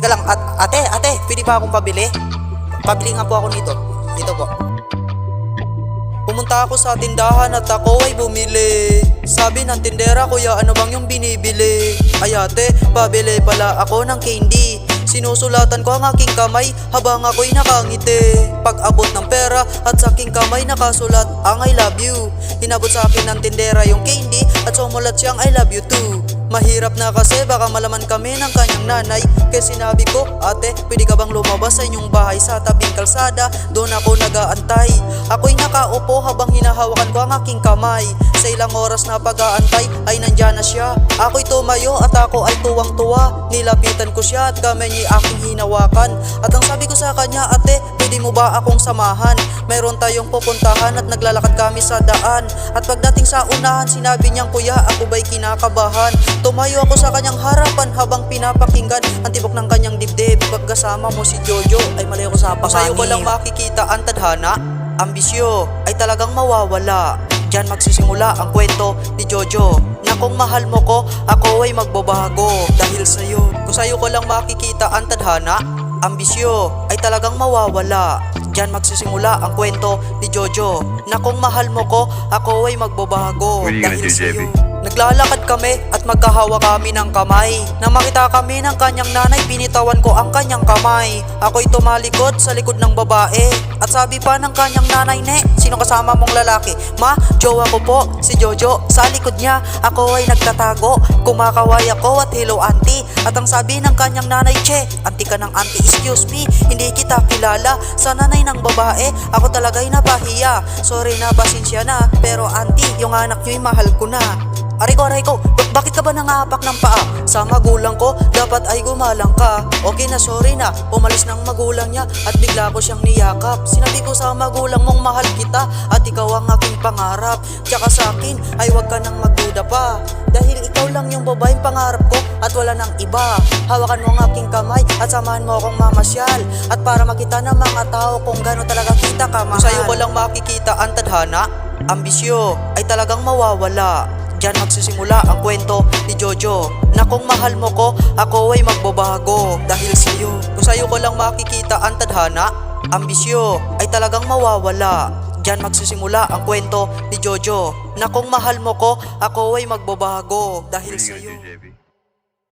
Teka lang, ate, pwede ba akong pabili? Pabili nga po ako nito. Dito po. Pumunta ako sa tindahan at ako ay bumili. Sabi ng tindera, kuya ano bang yung binibili? Ay ate, pabili pala ako ng candy. Sinusulatan ko ang aking kamay habang ako'y nakangiti. Pag-abot ng pera at sa aking kamay nakasulat ang I love you. Hinabot sa akin ng tindera yung candy at sumulat siyang I love you too. Mahirap na kasi baka malaman kami ng kanyang nanay. Kaya sinabi ko, ate, pwede ka bang lumabas sa inyong bahay sa tabing kalsada? Doon ako nag-aantay. Ako'y nakaupo habang hinahawakan ko ang aking kamay. Sa ilang oras na pag-aantay ay nandyan na siya. Ako'y tumayo at ako ay tuwang-tuwa. Nilapitan ko siya at kamay niya aking hinawakan. At ang sabi ko sa kanya, ate, pwede mo ba akong samahan? Mayroon tayong pupuntahan at naglalakad kami sa daan. At pagdating sa unahan, sinabi niyang, kuya, ako ba'y kinakabahan? Tumayo ako sa kanyang harapan habang pinapakinggan ang tibok ng kanyang dibdib. Pagkasama mo si Jojo ay mali ako sa pangangin. Sa'yo ko lang makikita ang tadhana. Ambisyo ay talagang mawawala. Diyan magsisimula ang kwento ni Jojo na kung mahal mo ko, ako ay magbabago dahil sa'yo. Kung sa'yo ko lang makikita ang tadhana, ambisyo ay talagang mawawala. Diyan magsisimula ang kwento ni Jojo na kung mahal mo ko, ako ay magbabago dahil sa'yo. Naglalakad kami at magkahawa kami ng kamay. Nang makita kami ng kanyang nanay, binitawan ko ang kanyang kamay. Ako'y tumalikod sa likod ng babae. At sabi pa ng kanyang nanay, ne, sino kasama mong lalaki? Ma, jowa ko po, si Jojo. Sa likod niya, ako ay nagtatago. Kumakaway ako at hello auntie. At ang sabi ng kanyang nanay, che, auntie ka ng auntie, excuse me, hindi kita kilala. Sa nanay ng babae, ako talaga'y napahiya. Sorry na, pasensya na, pero auntie, yung anak niyo'y mahal ko na. Aray ko, bakit ka ba nangahapak ng paa? Sa magulang ko, dapat ay gumalang ka. Okay na, sorry na, umalis ng magulang niya at bigla ko siyang niyakap. Sinabi ko sa magulang mong mahal kita at ikaw ang aking pangarap. Tsaka sa akin ay huwag ka nang magduda pa, dahil ikaw lang yung babaeng pangarap ko at wala nang iba. Hawakan mo ang aking kamay at samahan mo akong mamasyal, at para makita ng mga tao kung gano'n talaga kita kamahal. Kung sa'yo ko lang makikita ang tadhana, ambisyo ay talagang mawawala. Diyan magsisimula ang kwento ni Jojo na kung mahal mo ko, ako ay magbabago dahil sa'yo. Kung sa'yo ko lang makikita ang tadhana, ambisyo ay talagang mawawala. Diyan magsisimula ang kwento ni Jojo na kung mahal mo ko, ako ay magbabago dahil sa'yo.